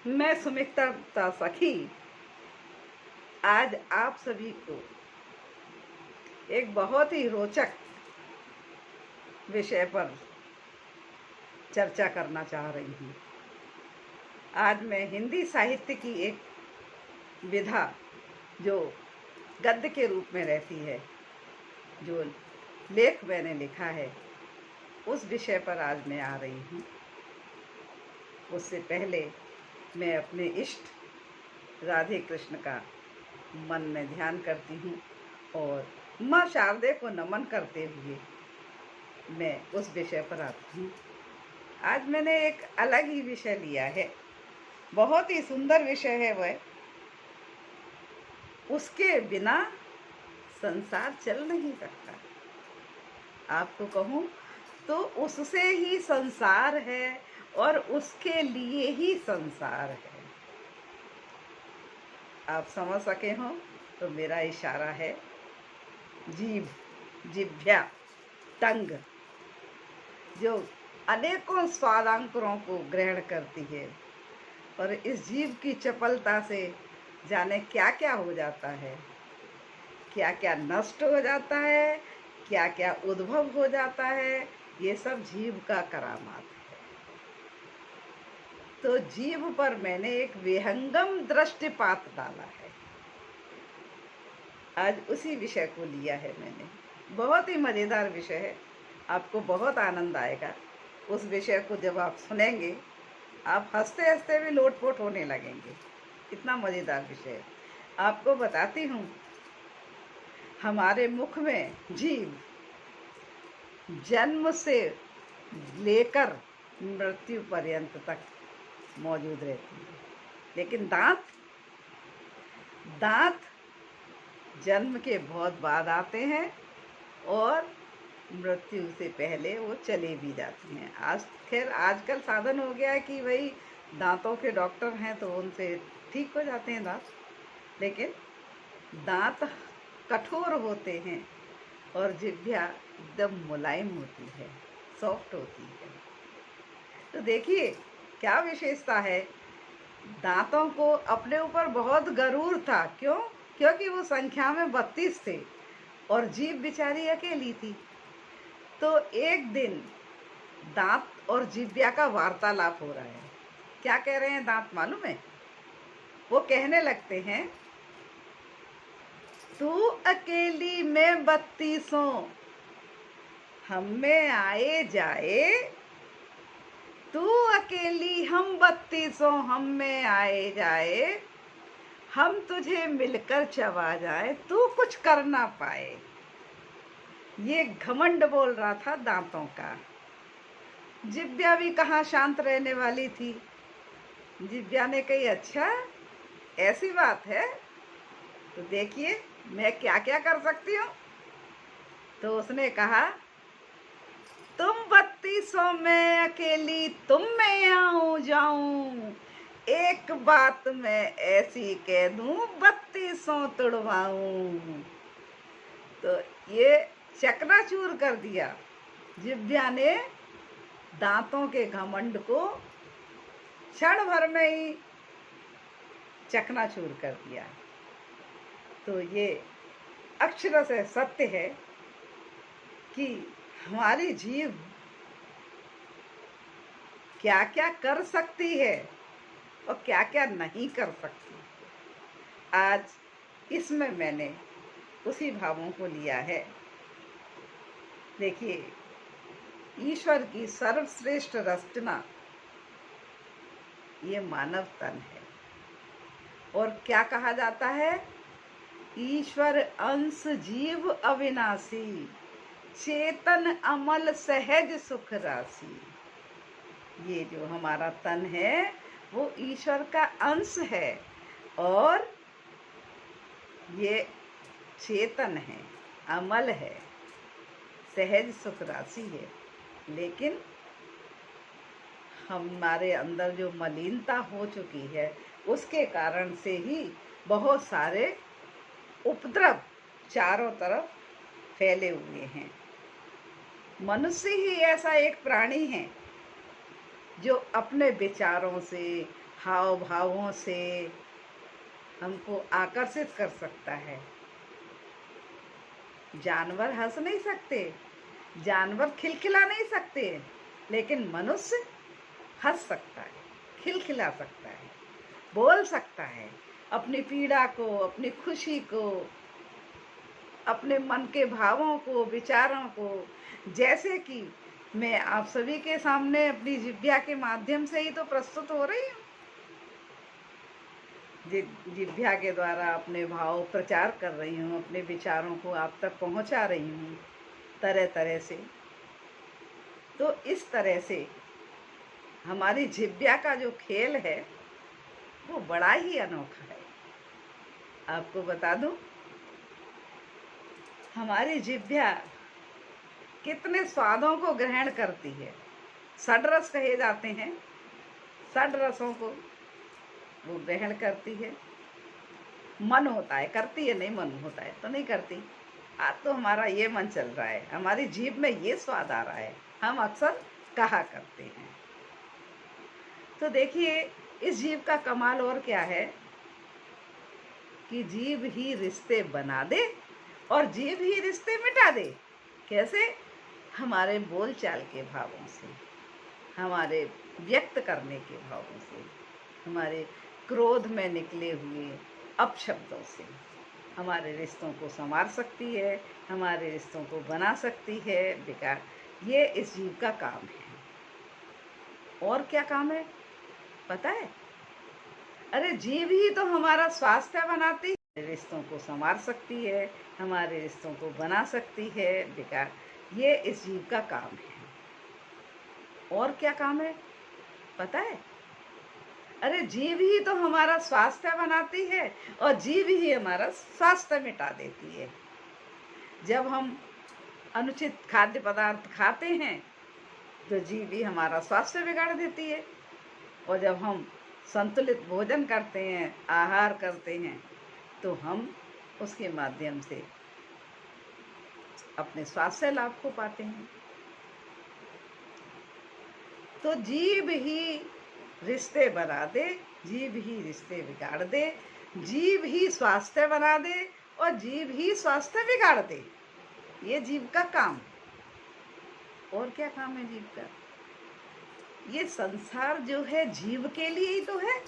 मैं सुमित्रा सखी आज आप सभी को एक बहुत ही रोचक विषय पर चर्चा करना चाह रही हूँ। आज मैं हिंदी साहित्य की एक विधा जो गद्य के रूप में रहती है, जो लेख मैंने लिखा है, उस विषय पर आज मैं आ रही हूँ। उससे पहले मैं अपने इष्ट राधे कृष्ण का मन में ध्यान करती हूँ और माँ शारदे को नमन करते हुए मैं उस विषय पर आती हूँ। आज मैंने एक अलग ही विषय लिया है, बहुत ही सुंदर विषय है वह। उसके बिना संसार चल नहीं सकता। आपको कहूँ तो उससे ही संसार है और उसके लिए ही संसार है। आप समझ सके हो तो मेरा इशारा है जीभ, जिह्वा, टंग, जो अनेकों स्वादांकुरों को ग्रहण करती है और इस जीभ की चपलता से जाने क्या क्या हो जाता है, क्या क्या नष्ट हो जाता है, क्या क्या उद्भव हो जाता है, ये सब जीभ का करामात है। तो जीभ पर मैंने एक विहंगम दृष्टिपात डाला है। आज उसी विषय को लिया है मैंने। बहुत ही मज़ेदार विषय है, आपको बहुत आनंद आएगा। उस विषय को जब आप सुनेंगे आप हंसते हंसते भी लोटपोट होने लगेंगे, इतना मज़ेदार विषय है। आपको बताती हूँ, हमारे मुख में जीभ जन्म से लेकर मृत्यु पर्यंत तक मौजूद रहती है, लेकिन दांत जन्म के बहुत बाद आते हैं और मृत्यु से पहले वो चले भी जाते हैं। आजकल साधन हो गया है कि भाई दांतों के डॉक्टर हैं तो उनसे ठीक हो जाते हैं दांत, लेकिन दांत कठोर होते हैं और जिह्वा एकदम मुलायम होती है, सॉफ्ट होती है। तो देखिए क्या विशेषता है। दांतों को अपने ऊपर बहुत गरूर था। क्यों? क्योंकि वो संख्या में 32 थे और जीभ बेचारी अकेली थी। तो एक दिन दांत और जिह्वा का वार्तालाप हो रहा है। क्या कह रहे हैं दांत मालूम है? वो कहने लगते हैं, तू अकेली मैं 32 हम में आए जाए, तू अकेली हम 32 हम में आए जाए, हम तुझे मिलकर चबा जाए, तू कुछ कर ना पाए। ये घमंड बोल रहा था दांतों का। जिह्वा भी कहाँ शांत रहने वाली थी। जिह्वा ने कही, अच्छा ऐसी बात है तो देखिए मैं क्या क्या कर सकती हूँ। तो उसने कहा, तुम 32 में अकेली तुम में आऊं जाऊं, एक बात मैं ऐसी कह दूं 32 तुड़वाऊं। तो ये चकनाचूर कर दिया। जिह्वा ने दांतों के घमंड को क्षण भर में ही चकनाचूर कर दिया। तो ये अक्षर से सत्य है कि हमारी जीभ क्या क्या कर सकती है और क्या क्या नहीं कर सकती। आज इसमें मैंने उसी भावों को लिया है। देखिए, ईश्वर की सर्वश्रेष्ठ रचना ये मानव तन है और क्या कहा जाता है, ईश्वर अंश जीव अविनाशी, चेतन अमल सहज सुख राशि। ये जो हमारा तन है वो ईश्वर का अंश है और ये चेतन है, अमल है, सहज सुख राशि है। लेकिन हमारे अंदर जो मलिनता हो चुकी है उसके कारण से ही बहुत सारे उपद्रव चारों तरफ फैले हुए हैं। मनुष्य ही ऐसा एक प्राणी है जो अपने विचारों से, हाव भावों से हमको आकर्षित कर सकता है। जानवर हंस नहीं सकते, जानवर खिलखिला नहीं सकते, लेकिन मनुष्य हंस सकता है, खिलखिला सकता है, बोल सकता है अपनी पीड़ा को, अपनी खुशी को, अपने मन के भावों को, विचारों को। जैसे कि मैं आप सभी के सामने अपनी जिह्वा के माध्यम से ही तो प्रस्तुत हो रही हूँ। जिह्वा के द्वारा अपने भाव प्रचार कर रही हूँ, अपने विचारों को आप तक पहुँचा रही हूँ तरह तरह से। तो इस तरह से हमारी जिह्वा का जो खेल है वो बड़ा ही अनोखा है। आपको बता दूं, हमारी जिह्वा कितने स्वादों को ग्रहण करती है। षड्रस कहे जाते हैं, षड्रसों को वो ग्रहण करती है। मन होता है, करती है नहीं, मन होता है तो नहीं करती। आज तो हमारा ये मन चल रहा है, हमारी जीभ में ये स्वाद आ रहा है, हम अक्सर कहा करते हैं। तो देखिए, इस जीभ का कमाल और क्या है कि जीभ ही रिश्ते बना दे और जीभ ही रिश्ते मिटा दे। कैसे? हमारे बोलचाल के भावों से, हमारे व्यक्त करने के भावों से, हमारे क्रोध में निकले हुए अपशब्दों से हमारे रिश्तों को संवार सकती है, हमारे रिश्तों को बना सकती है बिगाड़। ये इस जीव का काम है। और क्या काम है पता है? अरे जीव ही तो हमारा स्वास्थ्य बनाती है, रिश्तों को संवार सकती है, हमारे रिश्तों को बना सकती है बिगाड़। ये इस जीव का काम है। और क्या काम है पता है? अरे जीव ही तो हमारा स्वास्थ्य बनाती है और जीव ही हमारा स्वास्थ्य मिटा देती है। जब हम अनुचित खाद्य पदार्थ खाते हैं तो जीव ही हमारा स्वास्थ्य बिगाड़ देती है, और जब हम संतुलित भोजन करते हैं, आहार करते हैं, तो हम उसके माध्यम से अपने स्वास्थ्य लाभ को पाते हैं। तो जीभ ही रिश्ते बना दे, जीभ ही रिश्ते बिगाड़ दे, जीभ ही स्वास्थ्य बना दे और जीभ ही स्वास्थ्य बिगाड़ दे। ये जीभ का काम। और क्या काम है जीभ का? ये संसार जो है जीव के लिए ही तो है।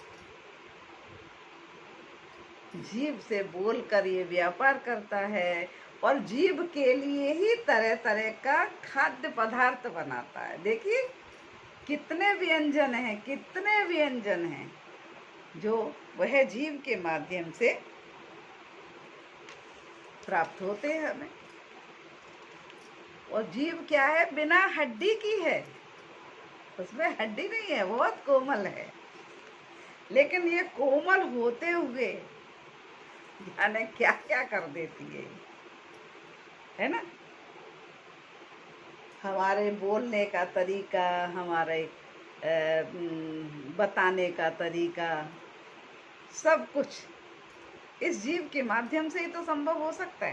जीव से बोलकर ये व्यापार करता है और जीव के लिए ही तरह तरह का खाद्य पदार्थ बनाता है। देखिए कितने व्यंजन हैं, कितने व्यंजन हैं जो वह जीव के माध्यम से प्राप्त होते हैं हमें। और जीव क्या है? बिना हड्डी की है, उसमें हड्डी नहीं है, बहुत कोमल है। लेकिन ये कोमल होते हुए जाने क्या क्या कर देती है ना? हमारे बोलने का तरीका, हमारे बताने का तरीका, सब कुछ इस जीव के माध्यम से ही तो संभव हो सकता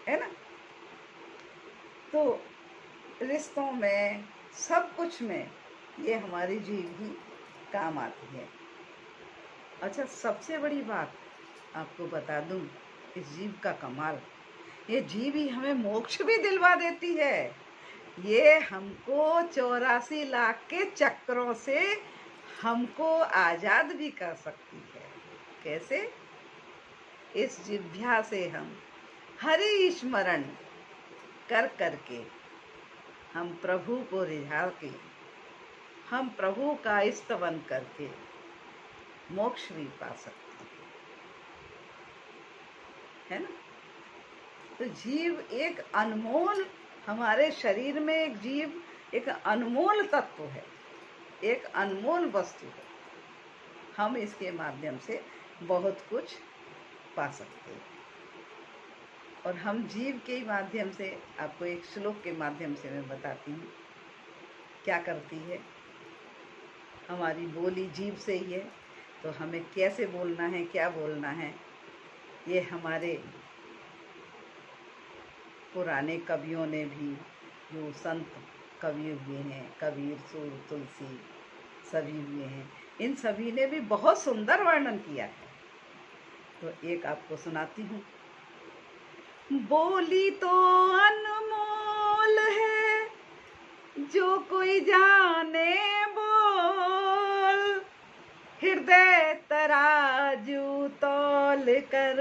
है ना? तो रिश्तों में, सब कुछ में ये हमारी जीव ही काम आती है। अच्छा, सबसे बड़ी बात आपको बता दूं, इस जीव का कमाल, ये जीव ही हमें मोक्ष भी दिलवा देती है। ये हमको 84 लाख के चक्रों से हमको आजाद भी कर सकती है। कैसे? इस जिह्वा से हम हरि स्मरण कर करके, हम प्रभु को रिझा के, हम प्रभु का स्तवन करके मोक्ष भी पा सकते है ना? तो जीव एक अनमोल, हमारे शरीर में एक जीव एक अनमोल तत्व है, एक अनमोल वस्तु है। हम इसके माध्यम से बहुत कुछ पा सकते हैं। और हम जीव के माध्यम से, आपको एक श्लोक के माध्यम से मैं बताती हूँ क्या करती है। हमारी बोली जीव से ही है, तो हमें कैसे बोलना है, क्या बोलना है, ये हमारे पुराने कवियों ने भी, जो संत कवि हुए हैं, कबीर, सूर, तुलसी, सभी हुए हैं, इन सभी ने भी बहुत सुंदर वर्णन किया है। तो एक आपको सुनाती हूँ। बोली तो अनमोल है, जो कोई जाने बोल, हृदय तराजू तौल कर,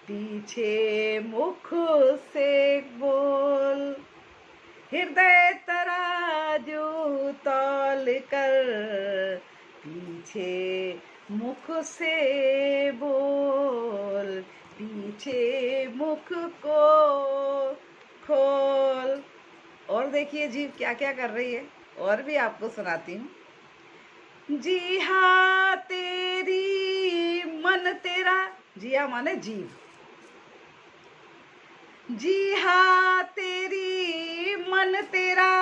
पीछे मुख से बोल। हृदय तराजू तौल कर, पीछे मुख से बोल, पीछे मुख को खोल। और देखिए जीव क्या क्या कर रही है, और भी आपको सुनाती हूँ। जी हाँ तेरी मन तेरा, जिया माने जीव, जी हाँ तेरी मन तेरा,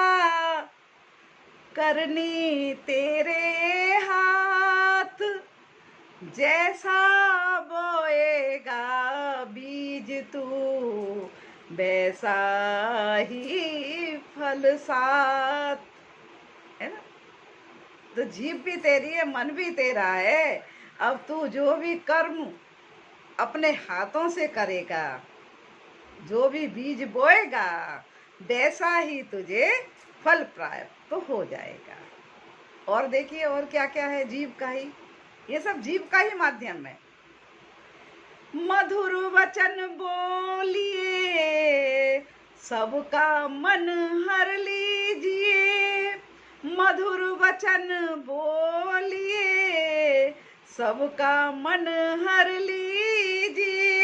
करनी तेरे हाथ, जैसा बोएगा बीज तू, वैसा ही फल साथ, है ना। तो जीभ भी तेरी है, मन भी तेरा है। अब तू जो भी कर्म अपने हाथों से करेगा, जो भी बीज बोएगा, वैसा ही तुझे फल प्राप्त तो हो जाएगा। और देखिए और क्या क्या है जीव का ही, ये सब जीव का ही माध्यम है। मधुर वचन बोलिए, सबका मन हर लीजिए। मधुर वचन बोलिए, सबका मन हर लीजिए।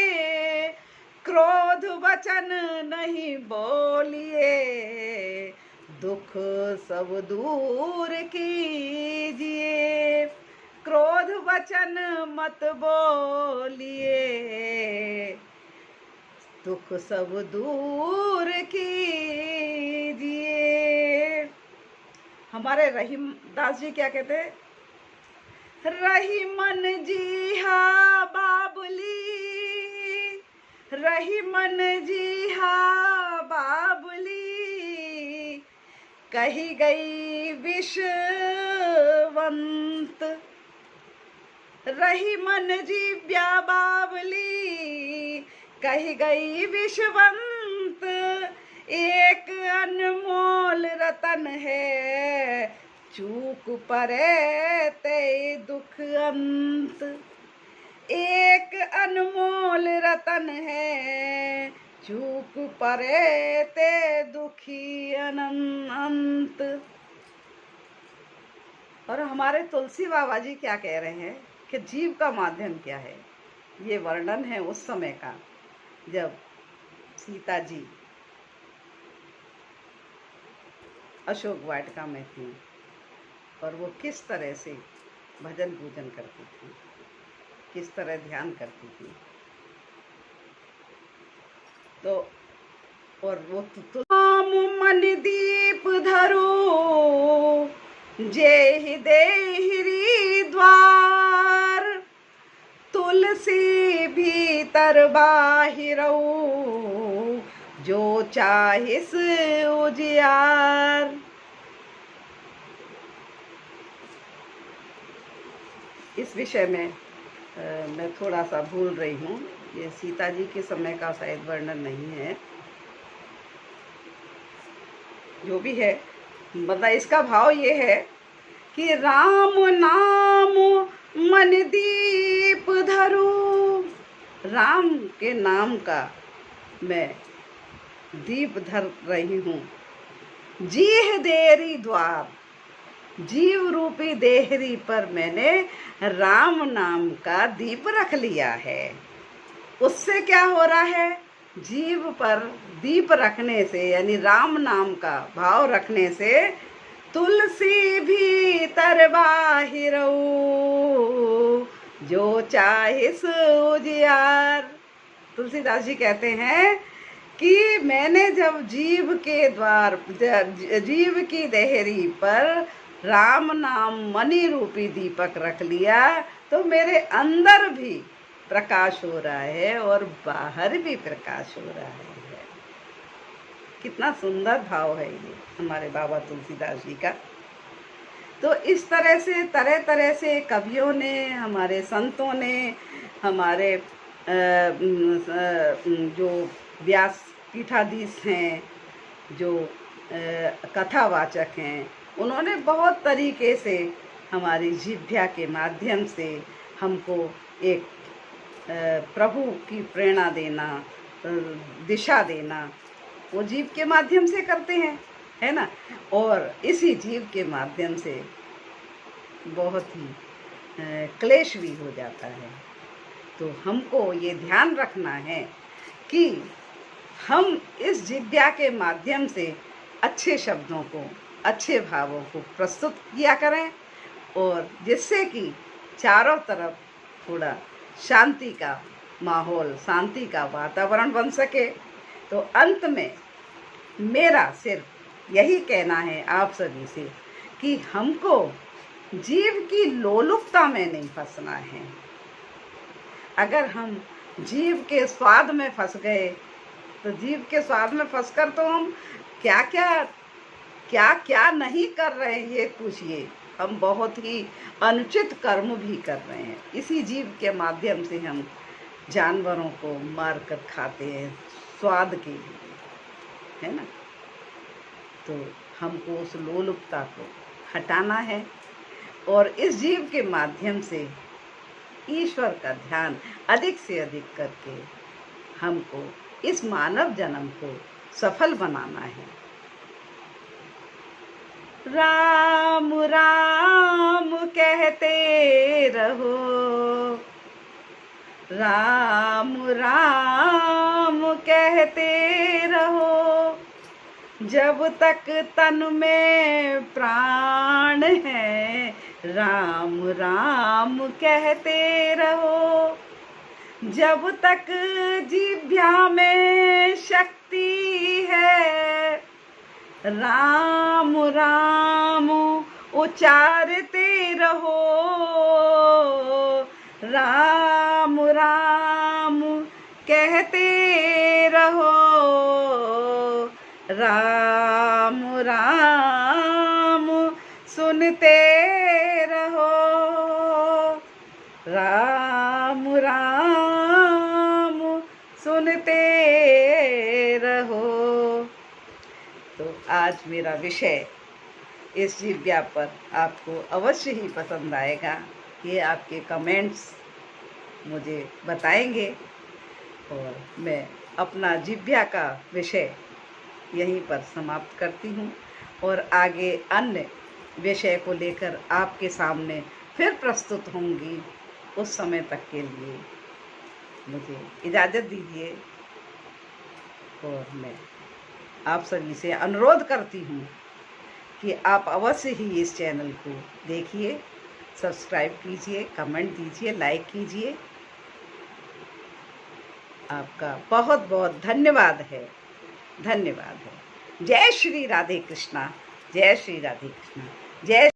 क्रोध वचन नहीं बोलिए, दुख सब दूर कीजिए। क्रोध वचन मत बोलिए, दुख सब दूर कीजिए। हमारे रहीम दास जी क्या कहते हैं? रहीमन जी हा बाबुली, रहीमन जी हा बाबुली, कही गई विषवंत। रहीमन जी ब्या बाबली, कही गई विषवंत। एक अनमोल रतन है, चूक परे ते दुख अंत। एक अनमोल रतन है, चूक परे ते दुखी अनंत। और हमारे तुलसी बाबा जी क्या कह रहे हैं कि जीव का माध्यम क्या है। ये वर्णन है उस समय का जब सीता जी अशोक वाटिका में थी और वो किस तरह से भजन पूजन करती थी, किस तरह ध्यान करती थी। तो और वो राम मन दीप धरो, जेहि देहिरी द्वार। तुलसी भीतर बाहिरऊ, जो चाहिस उजियार। इस विषय में मैं थोड़ा सा भूल रही हूँ, ये सीता जी के समय का शायद वर्णन नहीं है। जो भी है, मतलब इसका भाव ये है कि राम नाम मन दीप धरो। राम के नाम का मैं दीप धर रही हूँ। जीह देरी द्वार, जीव रूपी देहरी पर मैंने राम नाम का दीप रख लिया है। उससे क्या हो रहा है? जीव पर दीप रखने से, यानी राम नाम का भाव रखने से, तुलसी भीतर बाहिरऊ, जो चाहिस उजियार। तुलसीदास जी कहते हैं कि मैंने जब जीव के द्वार, जीव की देहरी पर राम नाम मणि रूपी दीपक रख लिया, तो मेरे अंदर भी प्रकाश हो रहा है और बाहर भी प्रकाश हो रहा है। कितना सुंदर भाव है ये हमारे बाबा तुलसीदास जी का। तो इस तरह से तरह तरह से कवियों ने, हमारे संतों ने, हमारे जो व्यास पीठाधीश हैं, जो कथावाचक हैं, उन्होंने बहुत तरीके से हमारी जिह्वा के माध्यम से हमको एक प्रभु की प्रेरणा देना, दिशा देना, वो जीव के माध्यम से करते हैं, है ना। और इसी जीव के माध्यम से बहुत ही क्लेश भी हो जाता है। तो हमको ये ध्यान रखना है कि हम इस जिज्ञा के माध्यम से अच्छे शब्दों को, अच्छे भावों को प्रस्तुत किया करें, और जिससे कि चारों तरफ थोड़ा शांति का माहौल, शांति का वातावरण बन सके। तो अंत में मेरा सिर्फ यही कहना है आप सभी से कि हमको जीव की लोलुपता में नहीं फंसना है। अगर हम जीव के स्वाद में फंस गए तो जीव के स्वाद में फंसकर तो हम क्या क्या नहीं कर रहे हैं, ये पूछिए। हम बहुत ही अनुचित कर्म भी कर रहे हैं। इसी जीव के माध्यम से हम जानवरों को मार कर खाते हैं स्वाद के लिए, है ना। तो हमको उस लोलुपता को हटाना है और इस जीव के माध्यम से ईश्वर का ध्यान अधिक से अधिक करके हमको इस मानव जन्म को सफल बनाना है। राम राम कहते रहो, राम राम कहते रहो, जब तक तन में प्राण है, राम राम कहते रहो। जब तक जिह्वा में शक्ति है, राम राम उचारते रहो, राम राम कहते रहो, राम राम सुनते रहो, राम राम सुनते रहो। तो आज मेरा विषय इस जिज्ञा पर आपको अवश्य ही पसंद आएगा। ये आपके कमेंट्स मुझे बताएंगे और मैं अपना जिज्ञा का विषय यहीं पर समाप्त करती हूँ और आगे अन्य विषय को लेकर आपके सामने फिर प्रस्तुत होंगी। उस समय तक के लिए मुझे इजाज़त दीजिए और मैं आप सभी से अनुरोध करती हूँ कि आप अवश्य ही इस चैनल को देखिए, सब्सक्राइब कीजिए, कमेंट दीजिए, लाइक कीजिए। आपका बहुत बहुत धन्यवाद है, धन्यवाद है। जय श्री राधे कृष्णा, जय श्री राधे कृष्णा, जय